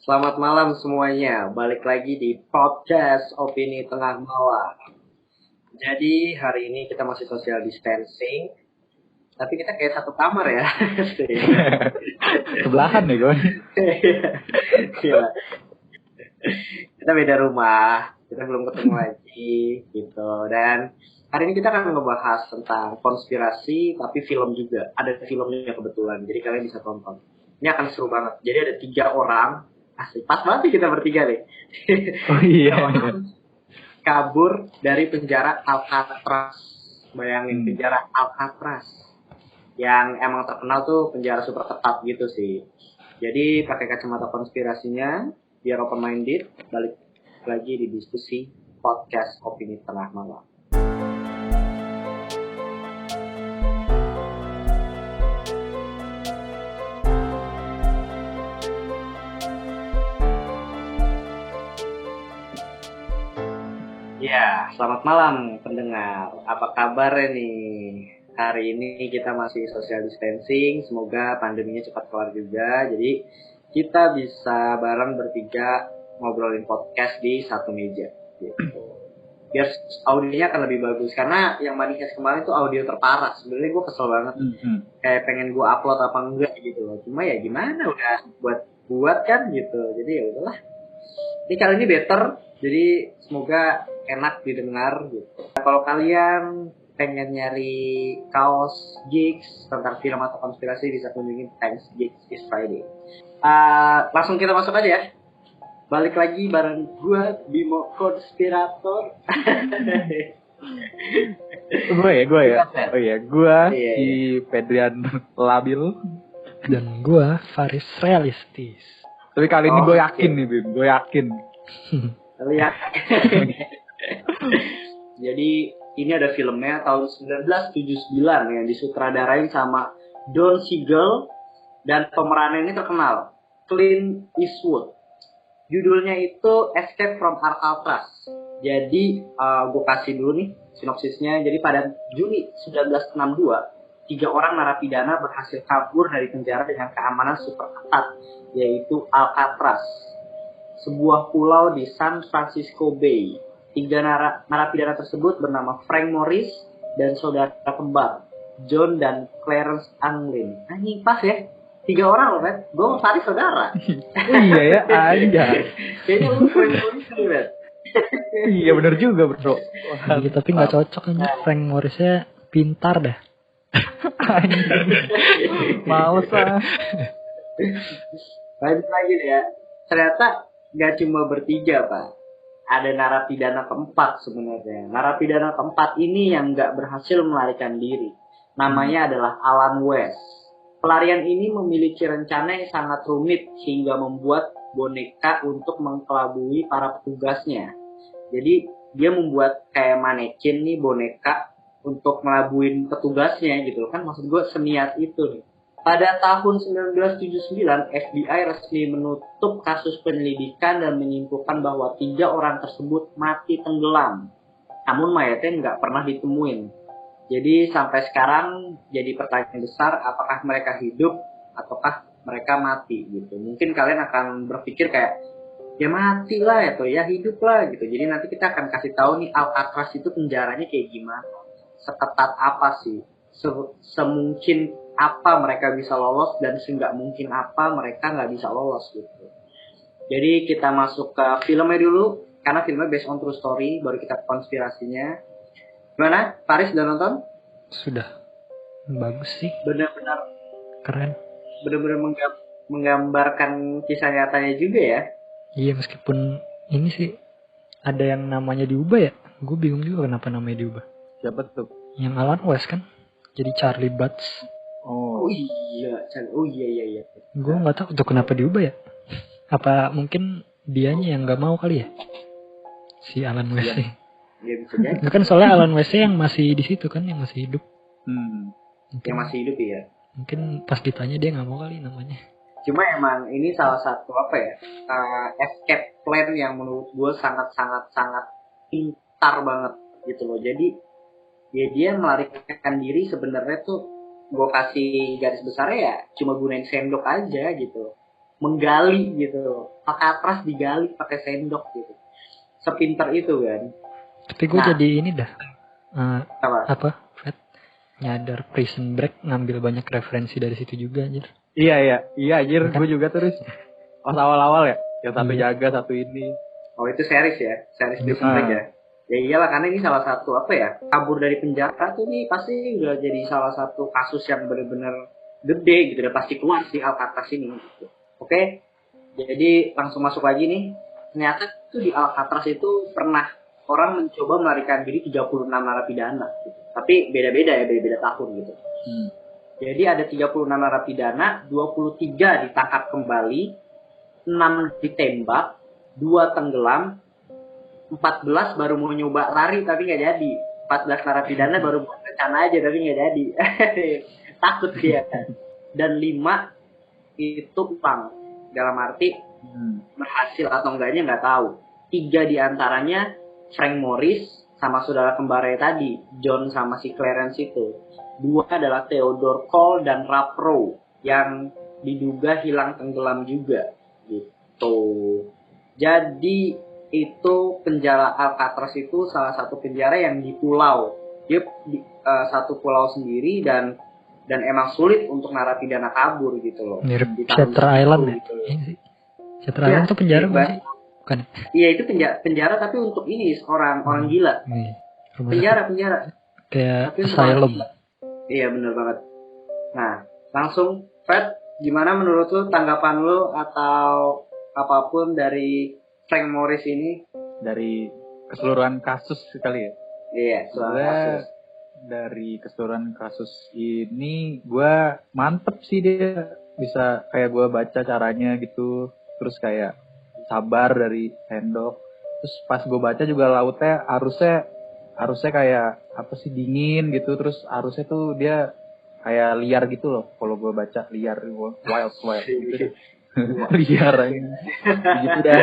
Selamat malam semuanya, balik lagi di podcast Opini Tengah Malam. Jadi hari ini kita masih social distancing, tapi kita kayak satu kamar ya. Sebelahan nih gue. Gila. Kita beda rumah, kita belum ketemu lagi gitu. Dan hari ini kita akan ngebahas tentang konspirasi, tapi film juga. Ada filmnya kebetulan, jadi kalian bisa tonton. Ini akan seru banget. Jadi ada 3 orang. Asli, pas banget nih kita bertiga nih. Oh iya. Kabur dari penjara Alcatraz. Bayangin penjara Alcatraz. Yang emang terkenal tuh penjara super ketat gitu sih. Jadi pakai kacamata konspirasinya, biar open minded, balik lagi di diskusi podcast Opini Tengah Malam. Ya, selamat malam pendengar. Apa kabar nih? Hari ini kita masih social distancing. Semoga pandeminya cepat kelar juga. Jadi kita bisa bareng bertiga ngobrolin podcast di satu meja. Gitu. Biar audionya akan lebih bagus. Karena yang manifest kemarin tuh audio terparah. Sebenarnya gue kesel banget. Kayak pengen gue upload apa enggak gitu loh. Cuma ya gimana udah buat kan gitu. Jadi ya udahlah. Ini kali ini better. Jadi semoga enak didengar gitu. Kalau kalian pengen nyari kaos gigs tentang film atau konspirasi bisa kunjungi Thanks Gigs is Friday. Langsung kita masuk aja ya. Balik lagi bareng gue Bimo Konspirator. Gue ya. Oh iya, gue si Pedrian Labil dan gue Faris Realistis. Tapi kali ini gue yakin nih, Bim. Gue yakin. Lihat. Jadi ini ada filmnya tahun 1979 yang disutradarain sama Don Siegel dan pemerannya ini terkenal, Clint Eastwood. Judulnya itu Escape from Alcatraz. Jadi gue kasih dulu nih sinopsisnya. Jadi pada Juni 1962, 3 orang narapidana berhasil kabur dari penjara dengan keamanan super ketat, yaitu Alcatraz, sebuah pulau di San Francisco Bay. 3 narapidana tersebut bernama Frank Morris dan saudara kembar John dan Clarence Anglin. Anjing pas ya, 3 orang loh kan? Gue mau cari saudara. Iya ya, aja. Kayaknya lu Frank Morris nih, Bet. Iya benar juga bro. Iya, tapi nggak cocok kan Frank Morrisnya pintar dah. Males ah. Lanjut lagi deh ya. Ternyata gak cuma bertiga Pak. Ada narapidana keempat sebenarnya. Narapidana keempat ini yang gak berhasil melarikan diri. Namanya adalah Alan West. Pelarian ini memiliki rencana yang sangat rumit hingga membuat boneka untuk mengkelabui para petugasnya. Jadi dia membuat kayak manekin nih boneka untuk ngelabuin petugasnya gitu kan. Maksud gue seniat itu nih. Pada tahun 1979, FBI resmi menutup kasus penyelidikan dan menyimpulkan bahwa 3 orang tersebut mati tenggelam. Namun mayatnya nggak pernah ditemuin. Jadi sampai sekarang jadi pertanyaan besar, apakah mereka hidup ataukah mereka mati gitu. Mungkin kalian akan berpikir kayak, ya mati lah ya hidup lah gitu. Jadi nanti kita akan kasih tahu nih Alcatraz itu penjaranya kayak gimana, seketat apa sih, semungkin apa mereka bisa lolos dan seenggak mungkin apa mereka nggak bisa lolos gitu. Jadi kita masuk ke filmnya dulu karena filmnya based on true story, baru kita ke konspirasinya. Gimana? Faris udah nonton? Sudah. Bagus sih. Benar-benar keren. Benar-benar menggambarkan kisah nyatanya juga ya. Iya, meskipun ini sih ada yang namanya diubah ya. Gue bingung juga kenapa namanya diubah. Siapa tuh? Yang Alan West kan. Jadi Charlie Butts. Oh iya. Gue nggak tahu tuh kenapa diubah ya. Apa mungkin dianya yang nggak mau kali ya, si Alan West sih. Ya bisa jadi. Kan soalnya Alan West yang masih di situ kan, yang masih hidup. Mungkin, yang masih hidup ya. Mungkin pas ditanya dia nggak mau kali namanya. Cuma emang ini salah satu apa ya, escape plan yang menurut gue sangat pintar banget gitu loh. Jadi dia melarikan diri sebenarnya tuh gue kasih garis besarnya ya cuma gunain sendok aja gitu. menggali gitu. Alcatraz digali pakai sendok gitu. Sepinter itu kan. Tapi gue jadi ini dah. Apa? Fred? Nyadar Prison Break ngambil banyak referensi dari situ juga anjir. Iya anjir, gue juga terus pas awal-awal ya, yang satu jaga, satu ini. Oh itu series ya, series Prison Break ya. Ya iyalah, karena ini salah satu kabur dari penjara tuh nih pasti udah jadi salah satu kasus yang benar-benar gede gitu, udah pasti keluar si Alcatraz ini gitu. Oke, jadi langsung masuk lagi nih. Ternyata tuh di Alcatraz itu pernah orang mencoba melarikan diri 36 narapidana gitu. Tapi beda-beda tahun gitu. Jadi ada 36 narapidana, 23 ditangkap kembali, 6 ditembak, 2 tenggelam, 14 baru mau nyoba lari tapi nggak jadi. 14 narapidana baru mau rencana aja tapi nggak jadi. Takut dia. Dan 5 itu pulang. Dalam arti berhasil atau enggaknya nggak tahu. 3 diantaranya Frank Morris sama saudara kembarnya tadi, John sama si Clarence itu. 2 adalah Theodore Cole dan Ralph Rowe yang diduga hilang tenggelam juga gitu. Jadi itu penjara Alcatraz itu salah satu penjara yang di pulau. Dia satu pulau sendiri dan emang sulit untuk narapidana kabur gitu loh. Mirip Shutter Island ya? Gitu. Shutter Island tuh penjara bukan? Bukan. Iya itu penjara tapi untuk ini orang gila. Penjara. Kayak asylum. Iya benar banget. Nah langsung Fred, gimana menurut lu tanggapan lu atau apapun dari Frank Morris ini? Dari keseluruhan kasus sekali ya? Iya, kasus. Dari keseluruhan kasus ini gue mantep sih, dia bisa kayak gue baca caranya gitu, terus kayak sabar dari sendok. Terus pas gue baca juga lautnya arusnya kayak apa sih, dingin gitu, terus arusnya tuh dia kayak liar gitu loh. Kalau gue baca liar, wild gitu. Liar aja gitu dah.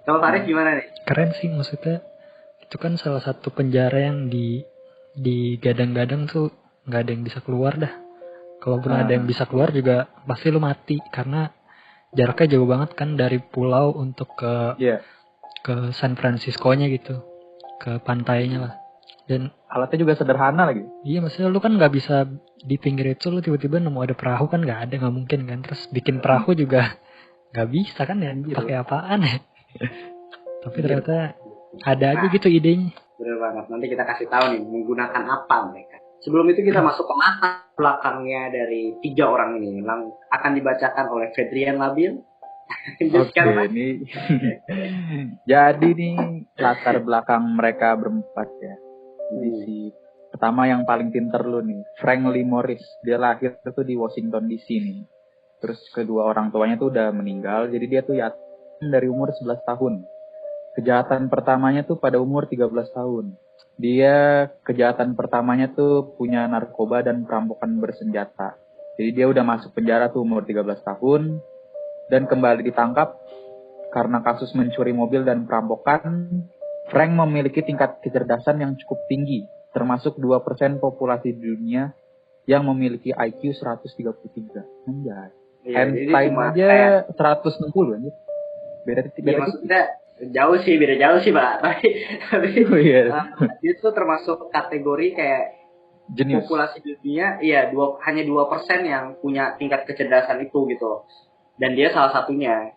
Kalau Faris gimana nih? Keren sih, maksudnya itu kan salah satu penjara yang di gadang-gadang tuh nggak ada yang bisa keluar dah. Kalaupun ada yang bisa keluar juga pasti lu mati karena jaraknya jauh banget kan dari pulau untuk ke San Francisco-nya gitu, ke pantainya lah. Dan alatnya juga sederhana lagi. Iya, maksudnya lu kan nggak bisa di pinggir itu lu tiba-tiba nemu ada perahu kan, nggak mungkin kan. Terus bikin perahu juga nggak bisa kan ya, pakai apaan ya. Tapi ternyata ada aja gitu idenya. Bener banget, nanti kita kasih tahu nih menggunakan apa mereka. Sebelum itu kita masuk ke latar belakangnya dari 3 orang ini yang akan dibacakan oleh Fedrian Labil. Oke, ini jadi nih latar belakang mereka berempat ya. Jadi si pertama yang paling pinter lu nih, Frank Lee Morris. Dia lahir tuh di Washington DC nih. Terus kedua orang tuanya tuh udah meninggal, jadi dia tuh yatim dari umur 11 tahun. Kejahatan pertamanya tuh pada umur 13 tahun. Dia kejahatan pertamanya tuh punya narkoba dan perampokan bersenjata. Jadi dia udah masuk penjara tuh umur 13 tahun dan kembali ditangkap karena kasus mencuri mobil dan perampokan. Frank memiliki tingkat kecerdasan yang cukup tinggi, termasuk 2% populasi dunia yang memiliki IQ 133. Anjay. Einstein aja 160 anjir. Beda maksudnya beda jauh sih, Pak. Tapi dia tuh termasuk kategori kayak jenius. Populasi dunia, hanya 2% yang punya tingkat kecerdasan itu gitu. Dan dia salah satunya.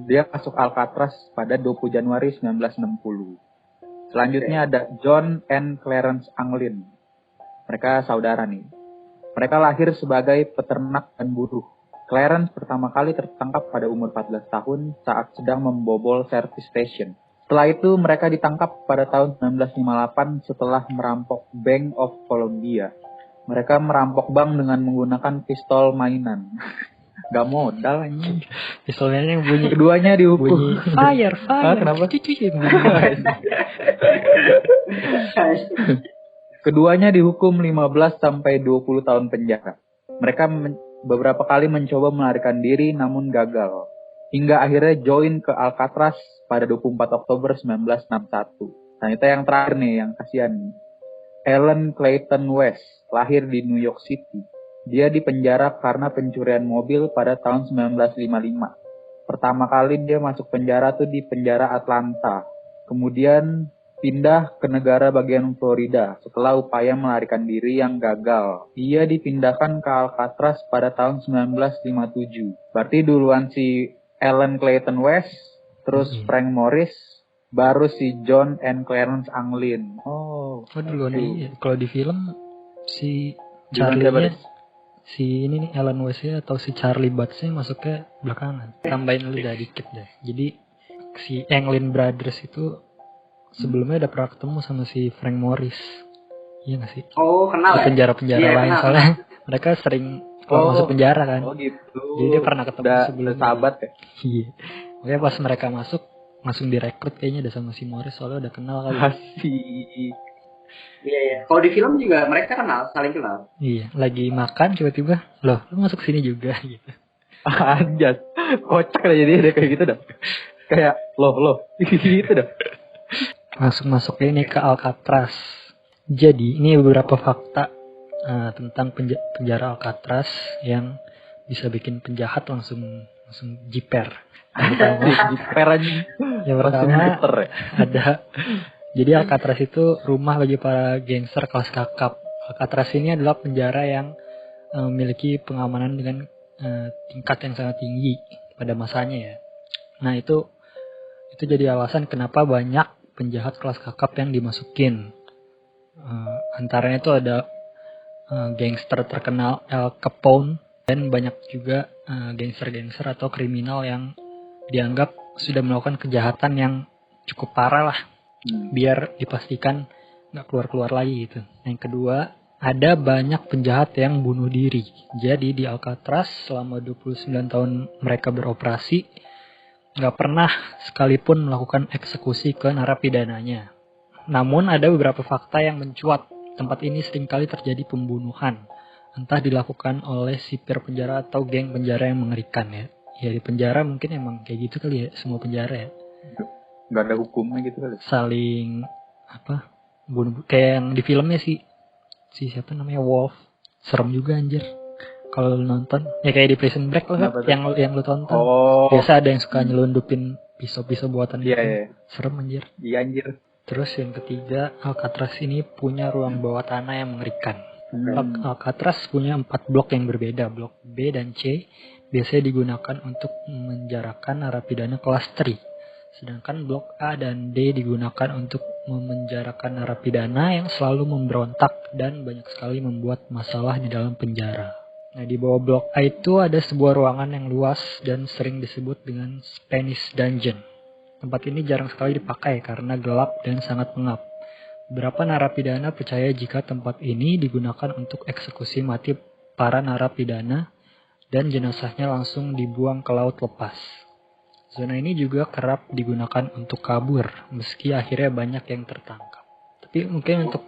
Dia masuk Alcatraz pada 20 Januari 1960. Selanjutnya ada John and Clarence Anglin. Mereka saudara nih. Mereka lahir sebagai peternak dan buruh. Clarence pertama kali tertangkap pada umur 14 tahun saat sedang membobol service station. Setelah itu mereka ditangkap pada tahun 1958 setelah merampok Bank of Colombia. Mereka merampok bank dengan menggunakan pistol mainan. Gak modal anjing. Pistolnya yang bunyi. Keduanya dihukum. Bunyi fire. Kenapa? Keduanya dihukum 15 sampai 20 tahun penjara. Mereka beberapa kali mencoba melarikan diri namun gagal. Hingga akhirnya join ke Alcatraz pada 24 Oktober 1961. Ternyata yang terakhir nih, yang kasihan nih. Ellen Clayton West lahir di New York City. Dia dipenjara karena pencurian mobil pada tahun 1955. Pertama kali dia masuk penjara tuh di penjara Atlanta. Kemudian pindah ke negara bagian Florida setelah upaya melarikan diri yang gagal. Dia dipindahkan ke Alcatraz pada tahun 1957. Berarti duluan si Alan Clayton West, terus Frank Morris, baru si John and Clarence Anglin. Oh duluan dia. Kalau di film si Gimana Charlie-nya, si ini nih Alan West-nya atau si Charlie Batts-nya masuknya belakangan. Tambahin lu dah dikit deh. Jadi si Anglin Brothers itu sebelumnya udah pernah ketemu sama si Frank Morris. Iya gak sih? Oh, kenal di ya? penjara-penjara lain kenal. soalnya mereka sering keluar masuk penjara kan. Oh gitu. Jadi dia pernah ketemu sebelumnya. Sahabat ya? Iya. Makanya pas mereka masuk langsung direkrut kayaknya udah sama si Morris soalnya udah kenal kali. Asik. Iya. Kalau di film juga mereka kenal, saling kenal. Iya, lagi makan tiba-tiba, loh, lu masuk sini juga gitu. Anjas. Kocak lah jadi dia kayak gitu dah. Kayak loh gitu dah. Masuk ini ke Alcatraz. Jadi ini beberapa fakta tentang penjara Alcatraz yang bisa bikin penjahat langsung jiper. Yang pertama ada. Jadi Alcatraz itu rumah bagi para gangster kelas kakap. Alcatraz ini adalah penjara yang memiliki pengamanan dengan tingkat yang sangat tinggi pada masanya ya. Nah itu jadi alasan kenapa banyak penjahat kelas kakap yang dimasukin. Antaranya itu ada gangster terkenal Al Capone dan banyak juga gangster-gangster atau kriminal yang dianggap sudah melakukan kejahatan yang cukup parah lah. Biar dipastikan nggak keluar lagi gitu. Yang kedua, ada banyak penjahat yang bunuh diri. Jadi di Alcatraz selama 29 tahun mereka beroperasi, nggak pernah sekalipun melakukan eksekusi ke narapidananya. Namun ada beberapa fakta yang mencuat. Tempat ini seringkali terjadi pembunuhan. Entah dilakukan oleh sipir penjara atau geng penjara yang mengerikan ya. Ya di penjara mungkin emang kayak gitu kali ya, semua penjara ya. Gak ada hukumnya gitu kali. Saling bunuh kayak yang di filmnya si siapa namanya Wolf. Serem juga anjir. Kalau lu nonton ya kayak di Prison Break lah yang lu tonton. Biasa ada yang suka nyelundupin pisau-pisau buatan gitu. Serem anjir. Iya anjir. Terus yang ketiga, Alcatraz ini punya ruang bawah tanah yang mengerikan. Alcatraz punya 4 blok yang berbeda. Blok B dan C biasanya digunakan untuk memenjarakan narapidana kelas 3. Sedangkan blok A dan D digunakan untuk memenjarakan narapidana yang selalu memberontak dan banyak sekali membuat masalah di dalam penjara. Nah, di bawah blok A itu ada sebuah ruangan yang luas dan sering disebut dengan Spanish Dungeon. Tempat ini jarang sekali dipakai karena gelap dan sangat pengap. Beberapa narapidana percaya jika tempat ini digunakan untuk eksekusi mati para narapidana dan jenazahnya langsung dibuang ke laut lepas. Zona ini juga kerap digunakan untuk kabur, meski akhirnya banyak yang tertangkap. Tapi mungkin untuk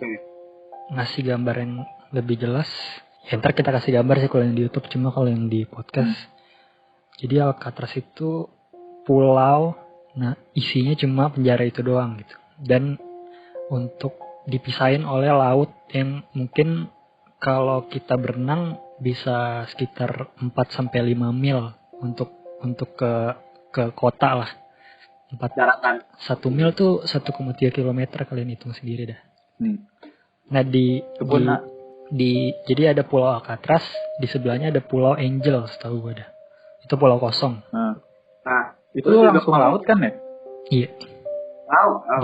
ngasih gambar yang lebih jelas, ya ntar kita kasih gambar sih kalau yang di YouTube, cuma kalau yang di podcast. Jadi Alcatraz itu pulau, nah isinya cuma penjara itu doang gitu. Dan untuk dipisahin oleh laut yang mungkin kalau kita berenang bisa sekitar 4-5 mil untuk ke kota lah. 1 mil tuh 1,3 kilometer, kalian hitung sendiri dah. Nah jadi ada pulau Alcatraz, di sebelahnya ada pulau Angel, setahu gue dah. Itu pulau kosong. Nah itu langsung laut kan ya? Iya.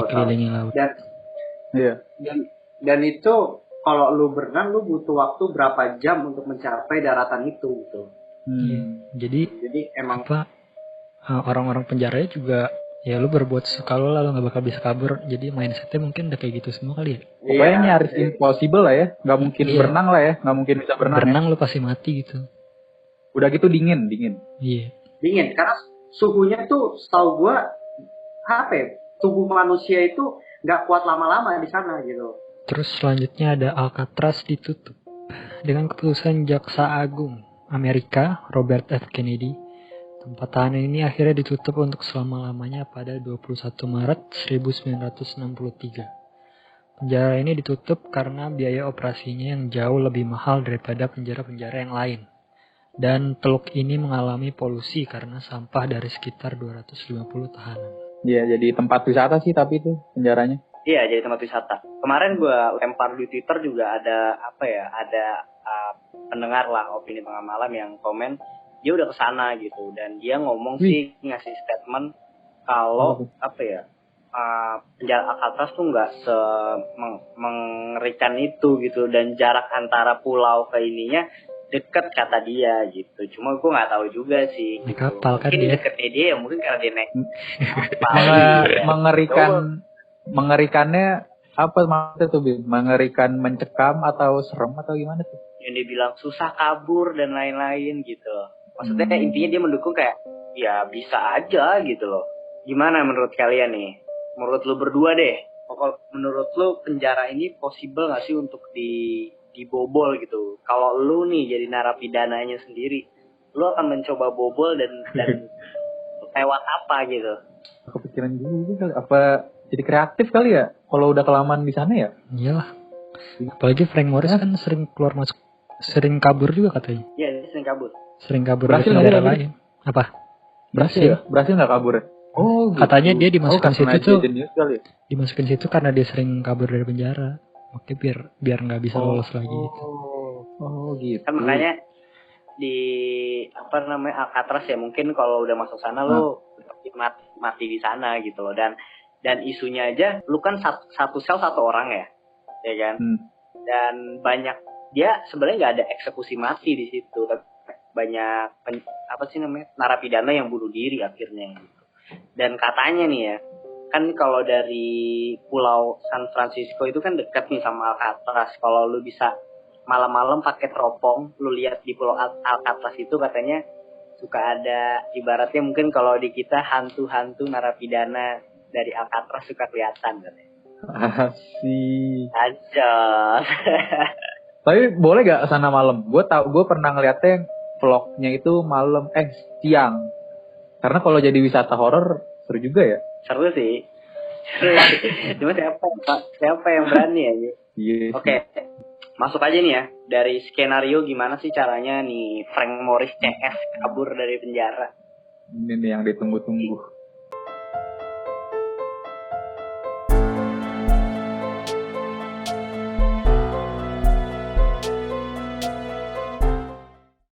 Dikelilingi laut. Dan itu kalau lu berenang lu butuh waktu berapa jam untuk mencapai daratan itu gitu. Jadi emang orang-orang penjaranya juga ya lu berbuat suka lu lalu nggak bakal bisa kabur, jadi mindsetnya mungkin udah kayak gitu semua kali ya. Pokoknya nyaris impossible lah ya, nggak mungkin berenang lah ya, nggak mungkin bisa berenang lu pasti mati gitu. Udah gitu dingin. Iya. Dingin karena suhunya tuh setahu gua tubuh manusia itu nggak kuat lama-lama di sana gitu. Terus selanjutnya ada Alcatraz ditutup dengan keputusan Jaksa Agung Amerika Robert F. Kennedy. Tempat tahanan ini akhirnya ditutup untuk selama-lamanya pada 21 Maret 1963. Penjara ini ditutup karena biaya operasinya yang jauh lebih mahal daripada penjara-penjara yang lain. Dan teluk ini mengalami polusi karena sampah dari sekitar 250 tahanan. Iya, jadi tempat wisata sih tapi itu penjaranya. Iya, jadi tempat wisata. Kemarin gue lempar di Twitter juga ada pendengar lah opini tengah malam yang komen dia udah kesana gitu, dan dia ngomong sih ngasih statement kalau penjara Alcatraz tuh nggak mengerikan itu gitu, dan jarak antara pulau ke ininya deket kata dia gitu. Cuma gue nggak tahu juga sih. Naik kapal kan mungkin dia. deketnya dia ya, mungkin karena dia naik kapal. Mengerikannya apa maksudnya tuh, Bim? Mengerikan, mencekam atau serem atau gimana tuh? Yang dia bilang susah kabur dan lain-lain gitu. Maksudnya intinya dia mendukung kayak ya bisa aja gitu loh. Gimana menurut kalian nih? Menurut lu berdua deh. Menurut lu penjara ini possible nggak sih untuk dibobol gitu? Kalau lu nih jadi narapidananya sendiri, lu akan mencoba bobol dan lewat apa gitu? Kepikiran juga apa jadi kreatif kali ya? Kalau udah kelamaan di sana ya? Iyalah. Apalagi Frank Morris kan sering keluar masuk, sering kabur juga katanya. Iya, dia sering kabur. Sering kabur Berhasil dari penjara nggak lain. Apa? Berhasil nggak kabur? Oh, gitu. Katanya dia dimasukkan situ tuh. Ya? Dimasukin situ karena dia sering kabur dari penjara. Makanya biar nggak bisa lolos lagi gitu. Oh gitu. Kan makanya di Alcatraz ya, mungkin kalau udah masuk sana lu mati di sana gitu loh, dan isunya aja lu kan satu sel satu orang ya kan. Dan banyak dia sebenarnya nggak ada eksekusi mati di situ, banyak narapidana yang bunuh diri akhirnya gitu. Dan katanya nih ya, kan kalau dari pulau San Francisco itu kan dekat nih sama Alcatraz. Kalau lu bisa malam-malam pakai teropong, lu lihat di pulau Alcatraz itu katanya suka ada, ibaratnya mungkin kalau di kita hantu-hantu narapidana dari Alcatraz suka kelihatan katanya. Asik. Aja. Tapi boleh gak sana malam? Gue pernah ngeliatnya vlognya itu malam, siang. Karena kalau jadi wisata horor seru juga ya. Seru sih. Cuma siapa yang berani ya? Yes. Oke. Masuk aja nih ya. Dari skenario gimana sih caranya nih Frank Morris CS kabur dari penjara? Ini nih yang ditunggu-tunggu.